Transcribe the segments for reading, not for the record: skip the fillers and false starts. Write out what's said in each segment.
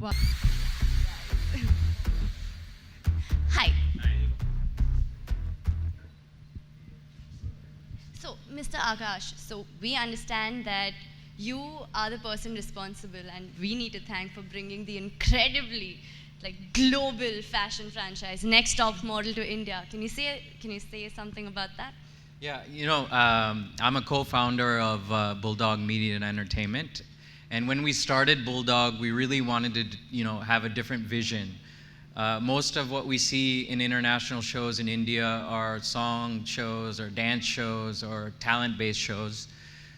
Wow. Hi. So, Mr. Akash, so we understand that you are the person responsible, and we need to thank for bringing the incredibly global fashion franchise Next Top Model to India. Can you say something about that? Yeah, I'm a co-founder of Bulldog Media and Entertainment, and when we started Bulldog, we really wanted to, have a different vision. Most of what we see in international shows in India are song shows or dance shows or talent-based shows.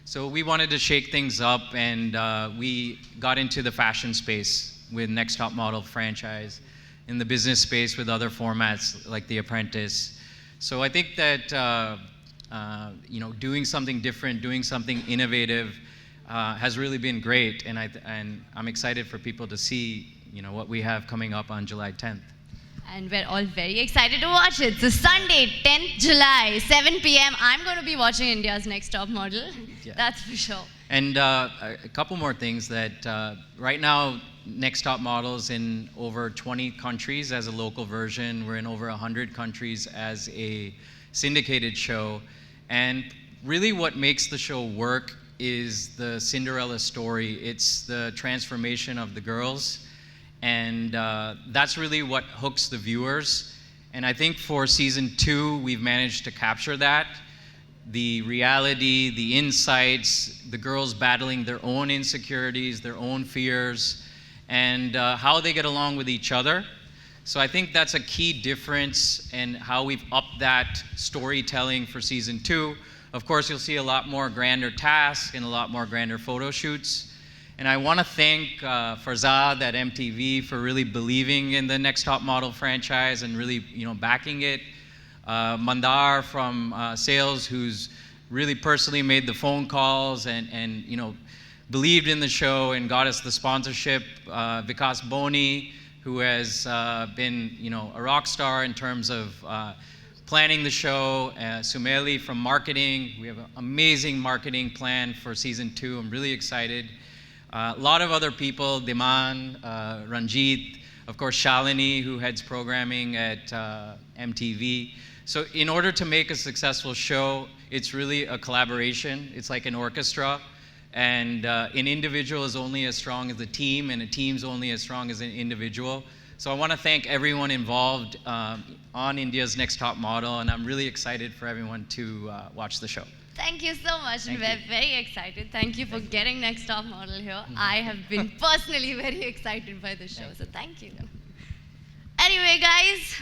So we wanted to shake things up, and we got into the fashion space with Next Top Model franchise, in the business space with other formats like The Apprentice. So I think that doing something different, doing something innovative has really been great, and I'm excited for people to see what we have coming up on July 10th. And we're all very excited to watch it. So Sunday, 10th July, 7 p.m. I'm going to be watching India's Next Top Model. Yeah. That's for sure. And a couple more things that right now, Next Top Model's in over 20 countries as a local version. We're in over 100 countries as a syndicated show. And really what makes the show work is the Cinderella story. It's the transformation of the girls. And that's really what hooks the viewers. And I think for season 2, we've managed to capture that. The reality, the insights, the girls battling their own insecurities, their own fears, and how they get along with each other. So I think that's a key difference in how we've upped that storytelling for season 2. Of course, you'll see a lot more grander tasks and a lot more grander photo shoots. And I want to thank Farzad at MTV for really believing in the Next Top Model franchise and really, backing it. Mandar from sales, who's really personally made the phone calls and believed in the show and got us the sponsorship. Vikas Boni, who has been, a rock star in terms of planning the show. Sumeli from marketing. We have an amazing marketing plan for season 2. I'm really excited. A lot of other people, Diman, Ranjit, of course Shalini, who heads programming at MTV. So in order to make a successful show, it's really a collaboration. It's like an orchestra, and an individual is only as strong as a team, and a team's only as strong as an individual. So I want to thank everyone involved on India's Next Top Model, and I'm really excited for everyone to watch the show. Thank you so much. We're very excited. Thank you for getting Next Top Model here. I have been personally very excited by the show, so thank you. Anyway, guys,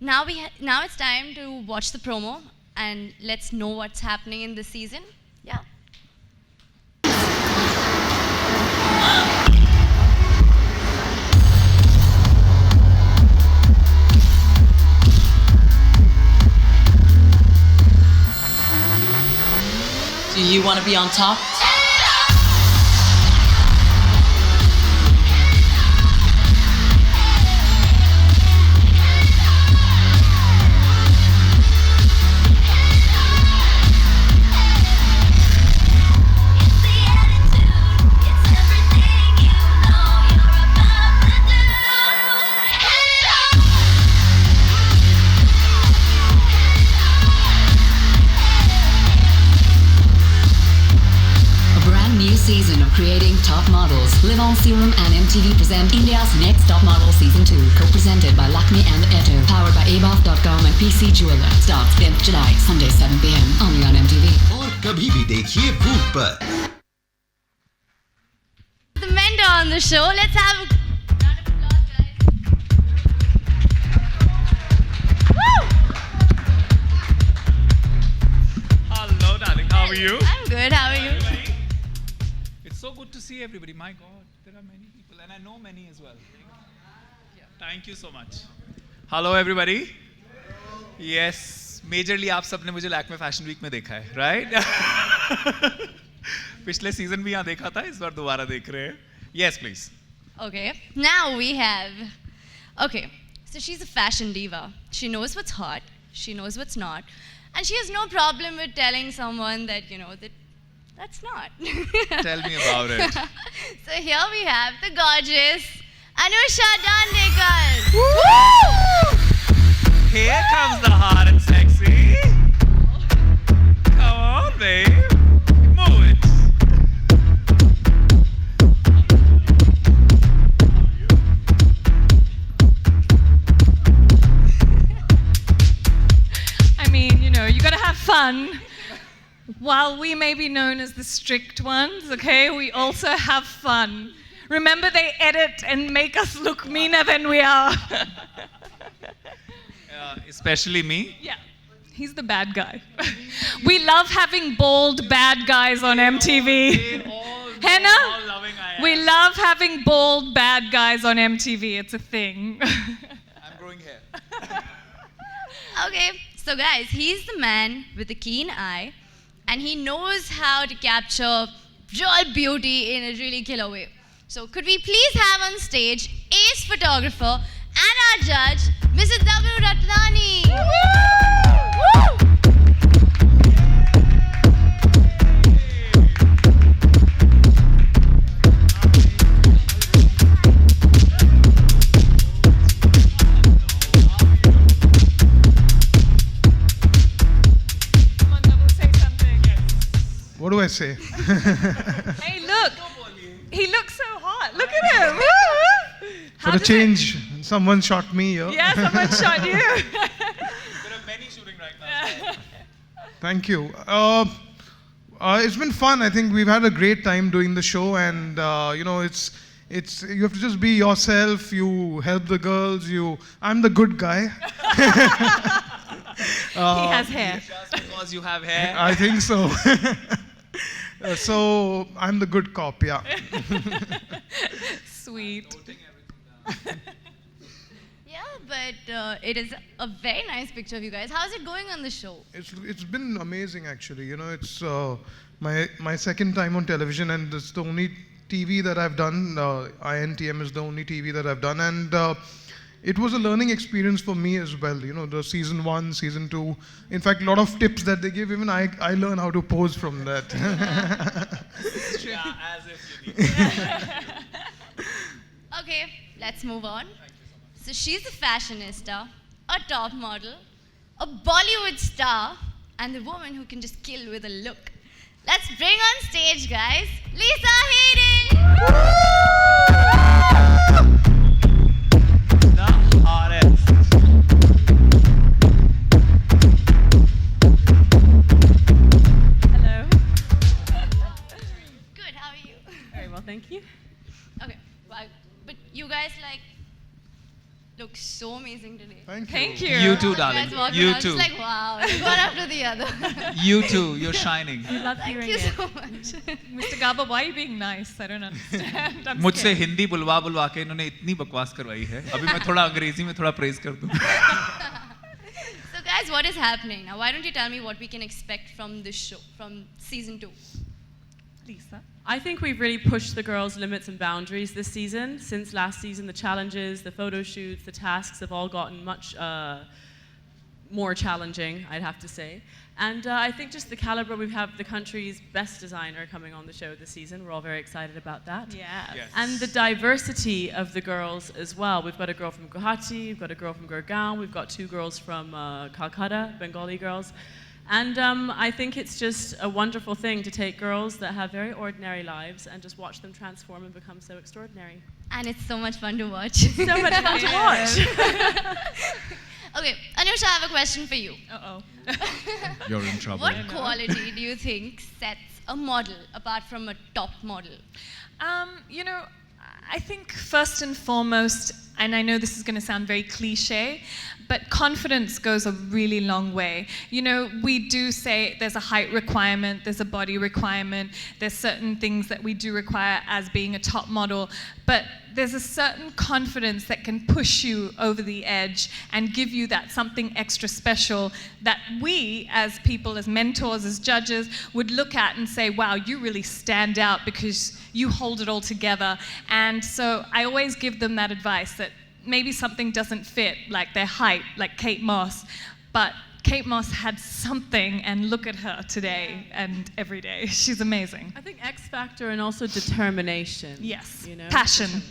now it's time to watch the promo, and let's know what's happening in this season. Yeah. Do you want to be on top? Season of creating top models. Live On Serum and MTV present India's Next Top Model Season 2, co-presented by Lakme and Eto, powered by abaf.com and PC Jeweler. Starts 10th July, Sunday 7 p.m. only on MTV. और कभी भी देखिए food पर. The mentor on the show. Let's have a round of applause, guys. Woo! Hello, darling. How are you? I'm good. How are you? It's so good to see everybody. My God, there are many people, and I know many as well. Thank you so much. Hello, everybody. Yes, majorly आप सबने मुझे Lakme fashion week में देखा है, right? पिछले season भी यहाँ देखा था, इस बार दोबारा देख रहे हैं. Yes, please. Okay. Now we have. Okay. So she's a fashion diva. She knows what's hot. She knows what's not, and she has no problem with telling someone that that. That's not. Tell me about it. So here we have the gorgeous Anusha Dandekar. Here comes the hot and sexy. Come on, babe. Move it. I mean, you know, you gotta have fun. While we may be known as the strict ones, okay, we also have fun. Remember, they edit and make us look meaner than we are. Especially me. Yeah, he's the bad guy. We love having bald bad guys on MTV. Henna? We love having bald bad guys on MTV. It's a thing. I'm growing hair. Okay, so guys, he's the man with the keen eye, and he knows how to capture real beauty in a really killer way. So could we please have on stage ace photographer and our judge, Mrs. Dabboo Ratnani. Come on, Dabboo, say something. What do I say? Hey, look. He looks so hot. Look at him. For a change, someone shot me here. Yeah, someone shot you. There are many shooting right now. Thank you. It's been fun. I think we've had a great time doing the show, and you know, it's you have to just be yourself. You help the girls. I'm the good guy. He has hair. Just because you have hair. I think so. So I'm the good cop. Yeah. Sweet. Yeah, but it is a very nice picture of you guys. How's it going on the show? It's been amazing actually. You know, it's my second time on television, and it's the only TV that I've done. INTM is the only TV that I've done, and it was a learning experience for me as well. You know, the season 1, season 2. In fact, a lot of tips that they give, even I learn how to pose from that. Yeah, as if you need. Okay, let's move on. So she's a fashionista, a top model, a Bollywood star, and the woman who can just kill with a look. Let's bring on stage, guys, Lisa Haydon! The hottest. Hello. Good, how are you? Very well, thank you. Okay, well, but you guys look so amazing today. Thank you. You too, You darling. guys walking You around too. just like, wow, one after the other. You too. You're shining. We love Thank hearing you it. so much. Mr. Gaba, why are you being nice? I don't understand. I'm मुझसे scared. Hindi बुलवा बुलवा के इन्होंने इतनी बकवास करवाई है. अभी मैं थोड़ा अंग्रेजी में थोड़ा प्रेज कर दूं. So guys, what is happening now? Why don't you tell me what we can expect from this show, from season 2? Lisa. I think we've really pushed the girls' limits and boundaries this season. Since last season, the challenges, the photo shoots, the tasks have all gotten much more challenging, I'd have to say. And I think just the caliber, we have the country's best designer coming on the show this season. We're all very excited about that. Yeah. Yes. And the diversity of the girls as well. We've got a girl from Guwahati, we've got a girl from Gurgaon, we've got 2 girls from Calcutta, Bengali girls. And I think it's just a wonderful thing to take girls that have very ordinary lives and just watch them transform and become so extraordinary. And it's so much fun to watch. So much fun to watch. Okay, Anusha, I have a question for you. Uh-oh. You're in trouble. What quality do you think sets a model apart from a top model? You know, I think first and foremost, and I know this is going to sound very cliche, but confidence goes a really long way. You know, we do say there's a height requirement, there's a body requirement, there's certain things that we do require as being a top model, but there's a certain confidence that can push you over the edge and give you that something extra special that we, as people, as mentors, as judges, would look at and say, wow, you really stand out because you hold it all together. And so I always give them that advice that maybe something doesn't fit, like their height, like Kate Moss, but Kate Moss had something, and look at her today and every day. She's amazing. I think X factor and also determination. Yes, You know? passion.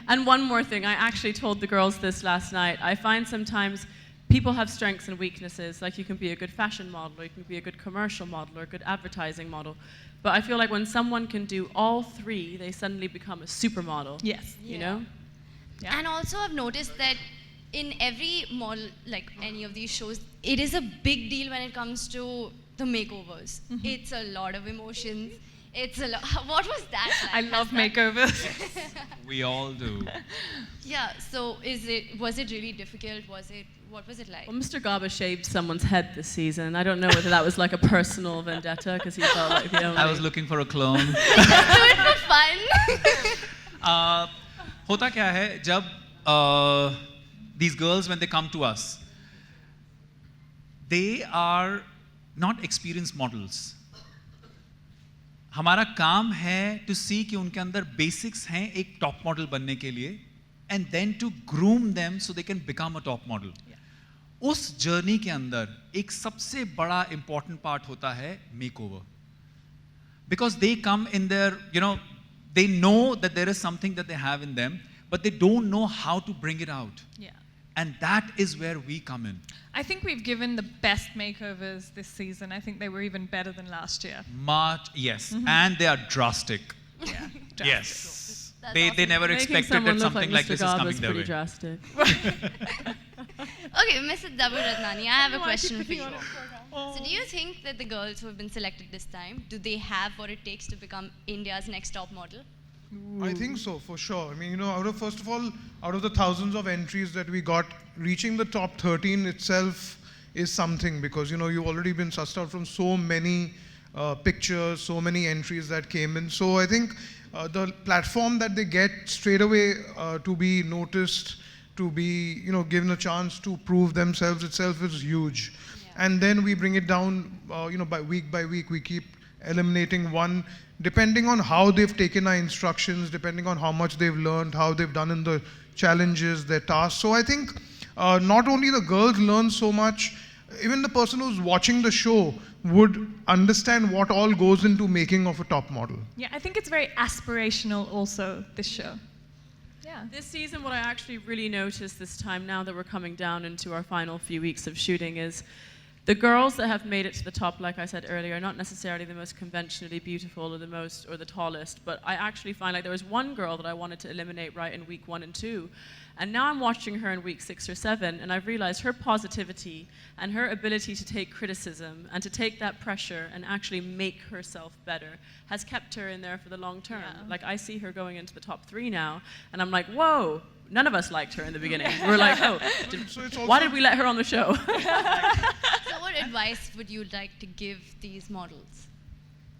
And one more thing, I actually told the girls this last night. I find sometimes people have strengths and weaknesses. Like you can be a good fashion model, or you can be a good commercial model, or a good advertising model. But I feel like when someone can do all three, they suddenly become a supermodel. Yes. You know? Yeah. And also, I've noticed that in every model, like any of these shows, it is a big deal when it comes to the makeovers. It's a lot of emotions. It's a lot. What was that like? I love makeovers. We all do. Yeah. So, was it really difficult? What was it like? Well, Mr. Gaba shaved someone's head this season. I don't know whether that was like a personal vendetta because he felt like the only. I was looking for a clone. Do it for fun. होता क्या है जब these girls when they come to us, they are not experienced models. हमारा काम है to see कि उनके अंदर basics हैं एक top model बनने के लिए, and then to groom them so they can become a top model. उस journey के अंदर एक सबसे बड़ा important part होता है makeover. Because they come in their, they know that there is something that they have in them, but they don't know how to bring it out. Yeah. And that is where we come in. I think we've given the best makeovers this season. I think they were even better than last year. Yes. And they are drastic. Yeah. Yes. That's They awesome. never Making expected someone that look something like like this Mr. is Gaba coming is their pretty way. drastic. Okay, Mrs. Dabboo Ratnani, I have a question for you. Oh. So, do you think that the girls who have been selected this time, do they have what it takes to become India's next top model? I think so, for sure. I mean, out of the thousands of entries that we got, reaching the top 13 itself is something, because, you've already been sussed out from so many pictures, so many entries that came in. So I think the platform that they get straight away to be noticed, to be, given a chance to prove themselves itself is huge. Yeah. And then we bring it down, by week, we keep eliminating one, depending on how they've taken our instructions, depending on how much they've learned, how they've done in the challenges, their tasks. So I think not only the girls learn so much, even the person who's watching the show would understand what all goes into making of a top model. Yeah, I think it's very aspirational also, this show. Yeah. This season, what I actually really noticed this time, now that we're coming down into our final few weeks of shooting, is the girls that have made it to the top, like I said earlier, are not necessarily the most conventionally beautiful or the tallest, but I actually find like there was one girl that I wanted to eliminate right in week 1 and 2, and now I'm watching her in week 6 or 7, and I've realized her positivity and her ability to take criticism and to take that pressure and actually make herself better has kept her in there for the long term. Yeah. Like I see her going into the top 3 now, and I'm like, whoa. None of us liked her in the beginning. We were like, oh, why did we let her on the show? So, what advice would you like to give these models?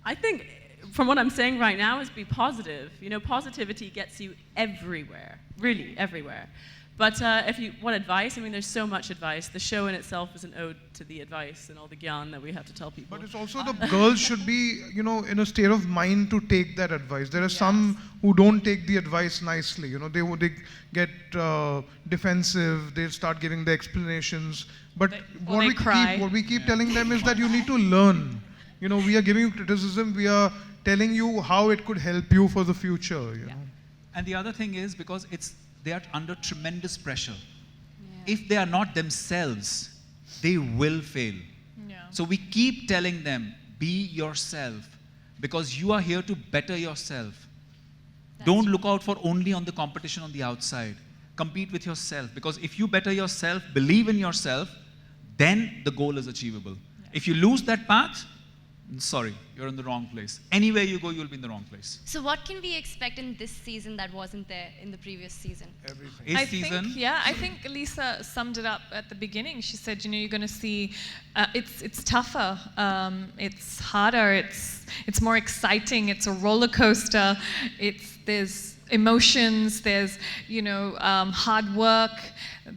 I think, from what I'm saying right now, is be positive. Positivity gets you everywhere, really everywhere. But what advice? I mean, there's so much advice. The show in itself is an ode to the advice and all the gyan that we have to tell people. But it's also the girls should be, in a state of mind to take that advice. There are some who don't take the advice nicely. They get defensive. They start giving the explanations. But what we keep telling them is that you need to learn. We are giving you criticism. We are telling you how it could help you for the future. You know. And the other thing is because they are under tremendous pressure. Yeah. If they are not themselves, they will fail. Yeah. So we keep telling them, be yourself, because you are here to better yourself. Don't look out for only on the competition on the outside. Compete with yourself, because if you better yourself, believe in yourself, then the goal is achievable. Yeah. If you lose that path, sorry, you're in the wrong place. Anywhere you go, you'll be in the wrong place. So what can we expect in this season that wasn't there in the previous season? Everything. I think Lisa summed it up at the beginning. She said, you're going to see, it's tougher, it's harder, it's more exciting, it's a roller coaster, there's emotions, there's, hard work.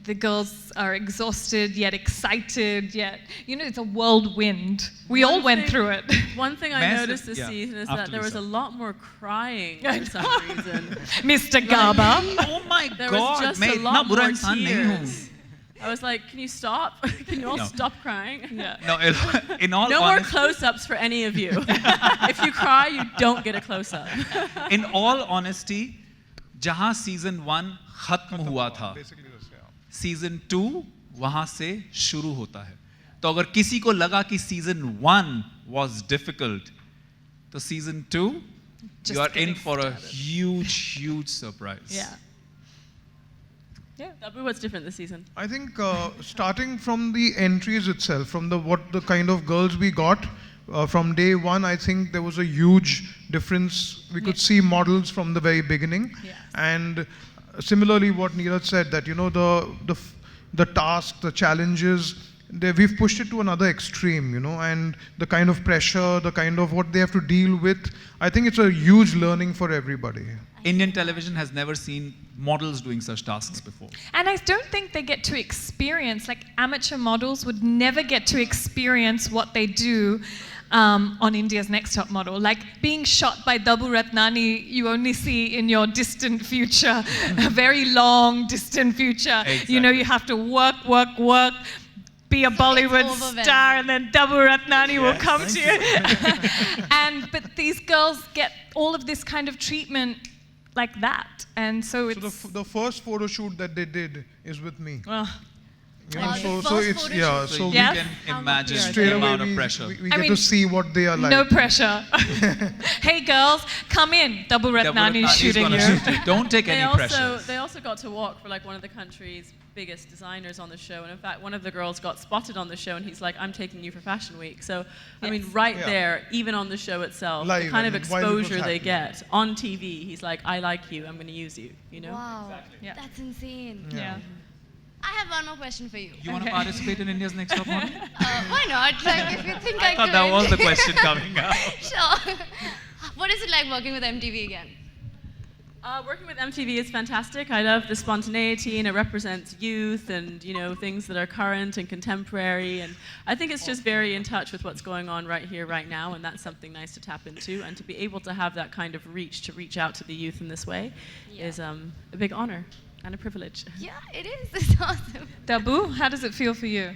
The girls are exhausted, yet excited, yet, it's a whirlwind. We all went through it. One thing I noticed this season is that there was a lot more crying for some reason. Mr. Gaba. Oh my There God, was just a lot more tears. I was like, can you stop? Can you all No. stop crying? Yeah. No, in all No more honesty, close-ups for any of you. If you cry, you don't get a close-up. in all honesty, जहाँ season 1 खत्म हुआ था, Basically this, yeah. season 2 वहाँ से शुरू होता है. तो अगर किसी को लगा कि season 1 was difficult, तो season 2 Just you are in getting for a started. huge surprise. Yeah. Yeah. Dabboo, what's different this season? I think starting from the entries itself, from the kind of girls we got from day one, I think there was a huge difference. We could see models from the very beginning, Yes. and similarly, what Neeraj said, that the task, the challenges, we've pushed it to another extreme, and the kind of pressure, the kind of what they have to deal with. I think it's a huge learning for everybody. Indian television has never seen models doing such tasks before. And I don't think they get to experience, like amateur models would never get to experience what they do on India's Next Top Model. Like being shot by Dabboo Ratnani, you only see in your distant future, a very long, distant future. Exactly. You have to work, be a Bollywood overwhelming. star, and then Dabboo Ratnani will come to you. But these girls get all of this kind of treatment like that. And so So it's... the first photo shoot that they did is with me. well, the So first it's, photo yeah, So so you Yeah. can imagine straight the away amount of pressure. we I get mean, to see what they are like. no pressure. Hey girls, come in. Dabboo Ratnani is shooting gonna you. shoot you. Don't take any pressure. They also got to walk for like one of the country's biggest designers on the show. And in fact, one of the girls got spotted on the show and he's like, I'm taking you for Fashion Week. So, I mean, right Yeah. there, even on the show itself, Live the kind of and while it was exposure they happening. get on TV, he's like, I like you, I'm going to use you, Wow, Yeah. that's insane. Yeah. I have one more question for you. You want to participate in India's Next Top Model? Why not? Like, if you think I, I thought could. that was the question coming out. Sure. What is it like working with MTV again? Working with MTV is fantastic. I love the spontaneity, and it represents youth and things that are current and contemporary. And I think it's just very in touch with what's going on right here, right now, and that's something nice to tap into. And to be able to have that kind of reach, to reach out to the youth in this way, is a big honor and a privilege. Yeah, it is. It's awesome. Dabboo, how does it feel for you?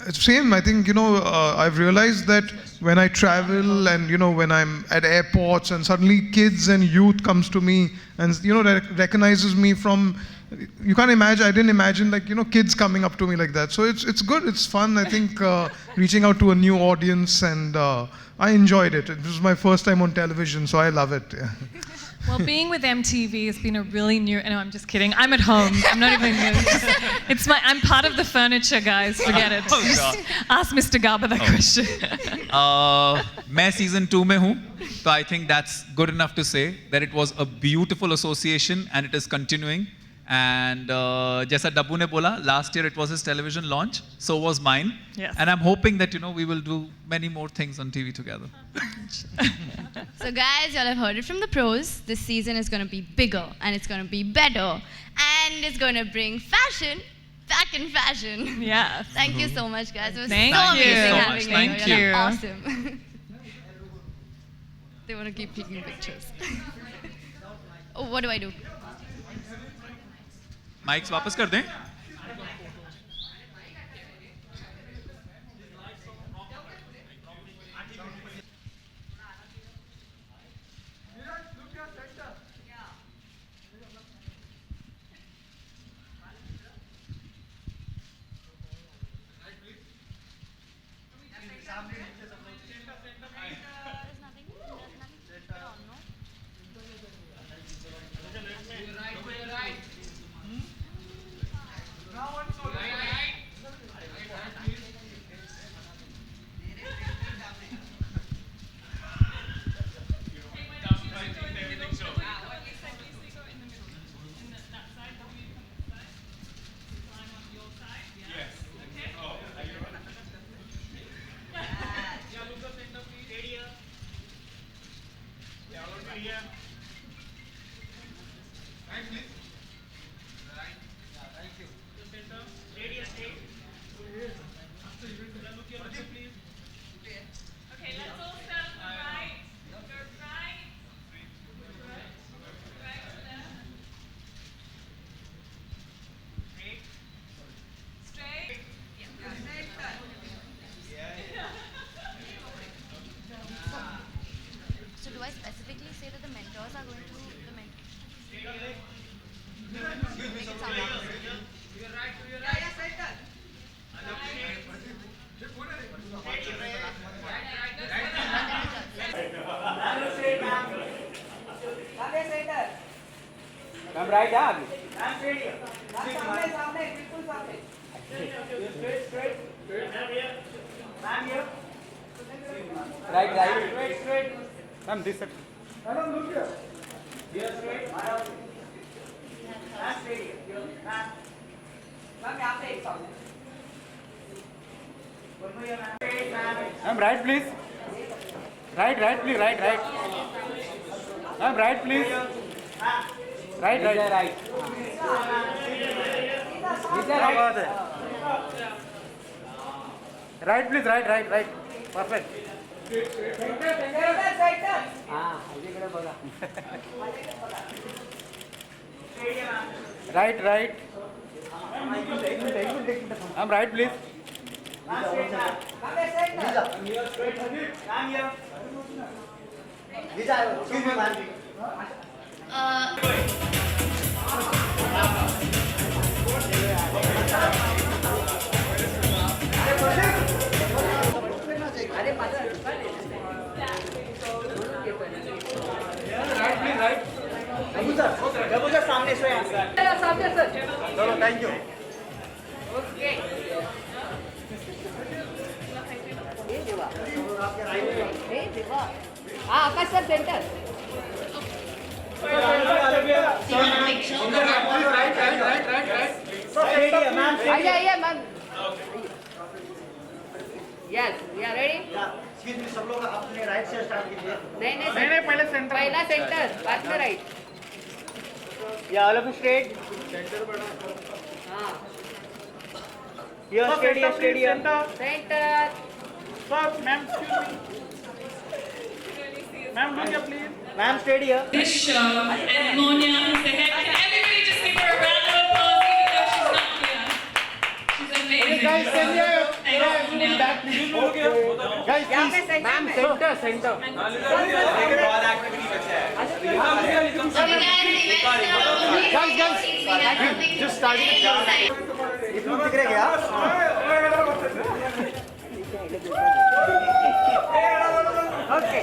It's same. I think I've realized that when I travel and when I'm at airports and suddenly kids and youth comes to me and recognizes me from, you can't imagine. I didn't imagine like kids coming up to me like that. So it's good. It's fun. I think reaching out to a new audience, and I enjoyed it. It was my first time on television, so I love it. Yeah. Well, being with MTV has been a really new. No, I'm just kidding. I'm at home. I'm not even. I'm part of the furniture, guys. Forget it. Oh, God. Ask Mr. Garba that question. मैं season 2 में हूँ, so I think that's good enough to say that it was a beautiful association and it is continuing. And जैसा Dabboo ने बोला, last year it was his television launch, so was mine. Yes. And I'm hoping that we will do many more things on TV together. So guys, y'all have heard it from the pros. This season is going to be bigger and it's going to be better. And it's going to bring fashion back in fashion. Yes. Thank you so much, guys. It was Thank so you. amazing so having much. you. Thank You're you. awesome. They want to keep taking pictures. Oh, what do I do? Mics वापस कर दें? Ma'am right है आगे right right ma'am this ma'am right please right right please right right ma'am right please right right right right please right right right perfect right right ma'am right please Dabbu sir सामने सामने sir चलो thank you Akash sir centre आइए ma'am yes we are ready सब लोग अपने right से start कीजिए नहीं पहले सेंटर पहला सेंटर बाद में राइट या ऑल ऑफ स्ट्रेट सेंटर बड़ा हां stadium centre sir ma'am ma'am look here please ma'am stadium This show, and Monia is the head. Can everybody just give her a round of applause even though she's not here? She's amazing. guys can you Thank you, Monia. guys please ma'am centre centre just start it इतना दिख रहा क्या okay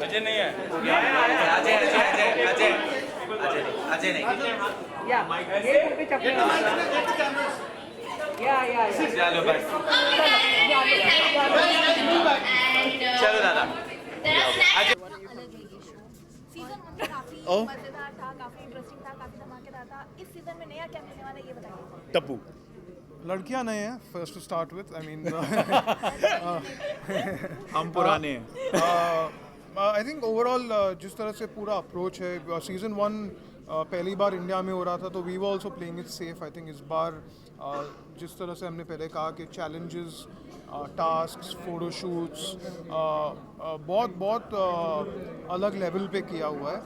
Ajay नहीं है अजय नहीं या ये पे चप्पल या चलो बस चलो दादा सीजन 1 काफी मजेदार था, काफी इंटरेस्टिंग था, काफी धमाकेदार था। इस सीजन में नया क्या मिलने वाला है ये बताइए। डब्बू लड़कियां नए हैं first to start with I mean हम पुराने हैं आई थिंक ओवरऑल जिस तरह से पूरा अप्रोच है सीज़न 1 पहली बार इंडिया में हो रहा था तो we were also playing it safe I think इस बार जिस तरह से हमने पहले कहा कि चैलेंजेस टास्क फोटोशूट्स बहुत अलग लेवल पे किया हुआ है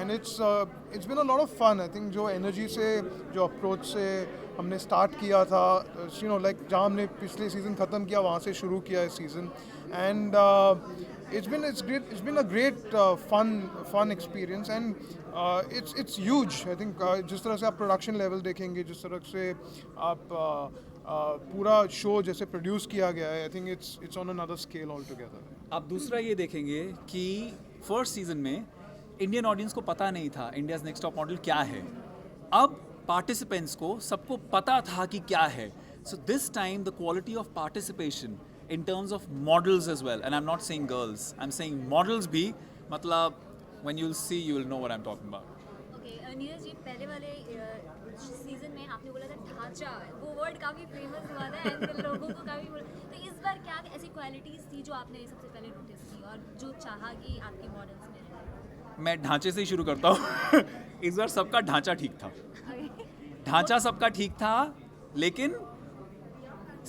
and it's been a lot of fun I think जो एनर्जी से जो अप्रोच से हमने स्टार्ट किया था यू नो लाइक जहाँ हमने पिछले सीज़न ख़त्म किया वहाँ से शुरू किया इस season and it's been a great fun experience and it's huge I think जिस तरह से आप प्रोडक्शन लेवल देखेंगे जिस तरह से आप पूरा शो जैसे प्रोड्यूस किया गया है I think it's on another scale all together आप दूसरा ये देखेंगे कि फर्स्ट सीजन में इंडियन ऑडियंस को पता नहीं था इंडियाज़ नेक्स्ट टॉप मॉडल क्या है अब पार्टिसिपेंट्स को सबको पता था कि क्या है so this time the quality of participation in terms of models as well and I'm not saying girls I'm saying models bhi matlab when you'll see you will know what I'm talking about okay Neeraj ji पहले वाले season में आपने बोला था ढांचा वो word काफी famous हुआ था एंड लोगों को काफी तो इस बार क्या ऐसी क्वालिटीज थी जो आपने सबसे पहले नोटिस की और जो चाहा कि आपके मॉडल्स में मैं ढांचे से ही शुरू करता हूँ इस बार सबका ढांचा ठीक था ढांचा सबका ठीक था लेकिन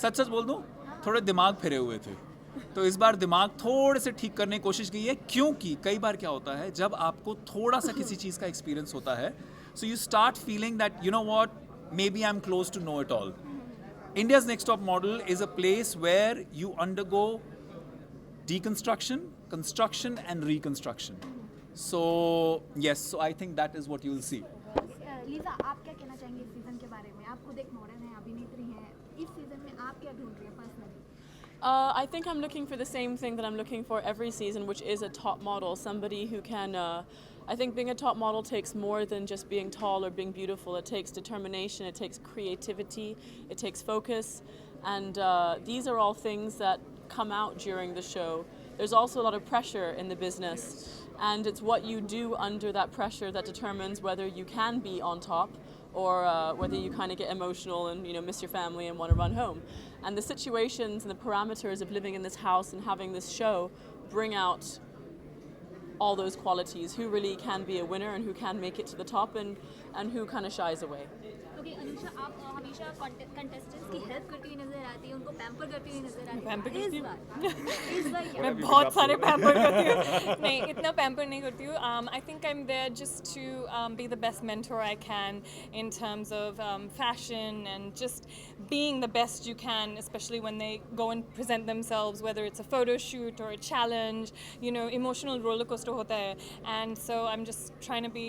सच सच बोल दूं थोड़े दिमाग फिरे हुए थे तो इस बार दिमाग थोड़े से ठीक करने की कोशिश की है क्योंकि कई बार क्या होता है जब आपको थोड़ा सा किसी चीज़ का एक्सपीरियंस होता है so you start feeling that you know what maybe I am close to know it all India's next top model is a place where you undergo deconstruction, construction and reconstruction. So yes, so I think that is what you will see. Lisa, आप क्या कहना चाहेंगे इस season के बारे में? आप खुद एक मॉडल हैं, अभिनेत्री हैं। इस सीजन में आप क्या ढूंढ रही हैं personally? I think I'm looking for the same thing that I'm looking for every season, which is a top model, somebody who can. I think being a top model takes more than just being tall or being beautiful. It takes determination, it takes creativity, it takes focus, and these are all things that come out during the show. There's also a lot of pressure in the business, and it's what you do under that pressure that determines whether you can be on top or whether you kind of get emotional and miss your family and want to run home. And the situations and the parameters of living in this house and having this show bring out all those qualities, who really can be a winner and who can make it to the top and who kind of shies away. Okay, Anusha, आप हमेशा contestants की help करती हुई नजर आती है, उनको pamper करती हुई नजर आती है। पैम्पर करती हूँ? इस बार क्या? मैं बहुत सारे पैम्पर करती हूँ। नहीं, इतना पैम्पर नहीं करती हूँ। I think I'm there just to be the best mentor I can in terms of fashion and just being the best you can, especially when they go and present themselves, whether it's a photo shoot or a challenge. Emotional roller coaster hota hai, and so I'm just trying to be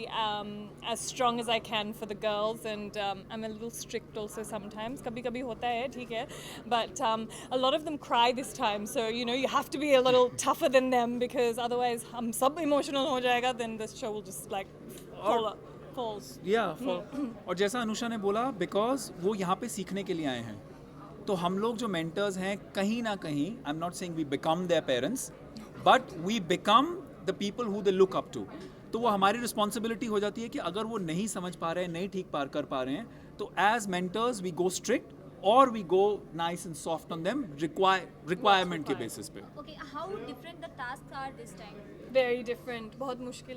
as strong as I can for the girls, and I'm a little strict also sometimes. Kabhi hota hai, theek hai, but a lot of them cry this time, so you have to be a little tougher than them, because otherwise hum sab emotional ho jayega, then this show will just like falls. Yeah, और जैसा अनुषा ने बोला, because वो यहाँ पे सीखने के लिए आए हैं, तो हम लोग जो mentors हैं कहीं ना कहीं, I'm not saying we become their parents, but we become the people who they look up to. तो वो हमारी रिस्पॉन्सिबिलिटी हो जाती है कि अगर वो नहीं समझ पा रहे हैं, नहीं ठीक पार कर पा रहे हैं, तो as mentors we go strict और we go nice and soft on them requirement के बेसिस पे. Okay, how different the tasks are this time? Very different, बहुत मुश्किल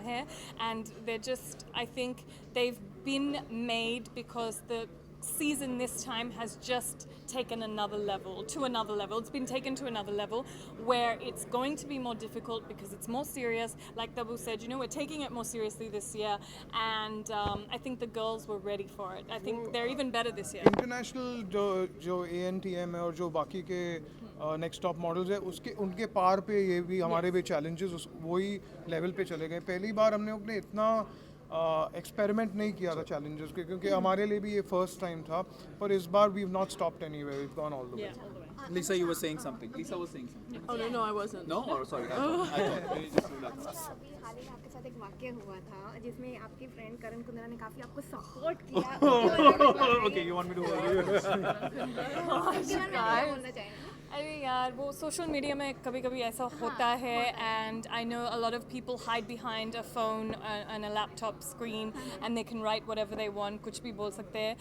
है, and they're just, I think they've been made because the season this time has just taken another level. It's been taken to another level where it's going to be more difficult because it's more serious. Like Dabboo said, we're taking it more seriously this year, and I think the girls were ready for it. I think they're even better this year. International जो ANTM है और जो बाकी के next top models है, उनके पार पे ये भी हमारे भी चैलेंजेस वही लेवल पे चले गए. पहली बार हमने इतना एक्सपेरिमेंट नहीं किया था चैलेंजेस के, क्योंकि हमारे लिए भी ये फर्स्ट टाइम था, पर इस बार we have not stopped anywhere, we have gone all the way. Lisa, you were saying something. Lisa was saying something. Oh no, I wasn't. No, or sorry, I thought. अभी हाल ही में आपके साथ एक वाक्य हुआ था जिसमें आपकी फ्रेंड करण कुंद्रा ने काफी आपको सपोर्ट किया. Okay, you want me to बोलना चाहेंगे? अरे यार, वो सोशल मीडिया में कभी ऐसा होता है, and I know a lot of people hide behind a phone and a laptop screen and they can write whatever they want, कुछ भी बोल सकते हैं,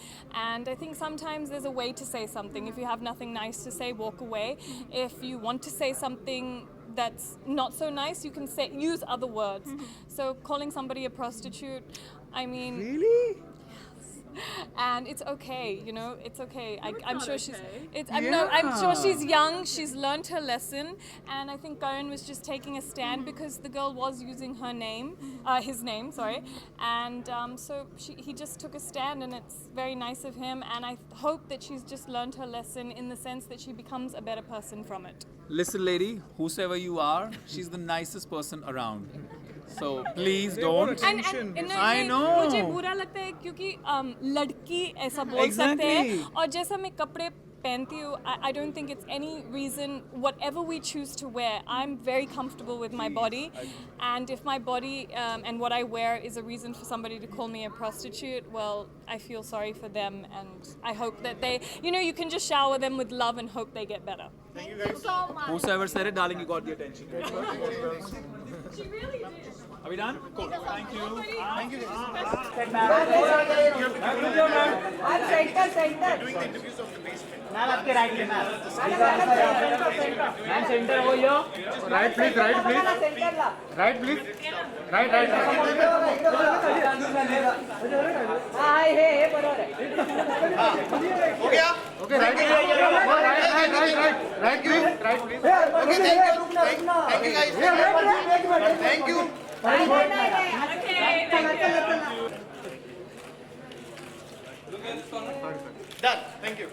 and I think sometimes there's a way to say something. If you have nothing nice to say, walk away. If you want to say something that's not so nice, you can use other words. So calling somebody a prostitute, I mean, Really? and it's okay, it's okay. I'm sure okay. I'm sure she's young, she's learned her lesson, and I think Karan was just taking a stand because the girl was using her name, his name, sorry, and so he just took a stand, and it's very nice of him, and I hope that she's just learned her lesson in the sense that she becomes a better person from it. Listen, lady, whosoever you are, she's the nicest person around. So please don't. And I know. मुझे बुरा लगता है क्योंकि लड़की ऐसा बोल सकते हैं, और जैसा मैं कपड़े पहनती हूँ, I don't think it's any reason. Whatever we choose to wear, I'm very comfortable with my body, and if my body and what I wear is a reason for somebody to call me a prostitute, well, I feel sorry for them, and I hope that they, you can just shower them with love and hope they get better. Thank you so much. Whosoever said it, darling, you got the attention. She really did. Are we done? Cool. Thank you. Thank you. Center. Doing the interviews of the basement. Ma'am, आपके right में ma'am. Ma'am, center हो यो. Right, please. Right, please. Right. हाँ, हे, बरोबर है. हो गया? Okay, right, please. Okay, thank you guys. Thank you. Done. Thank you.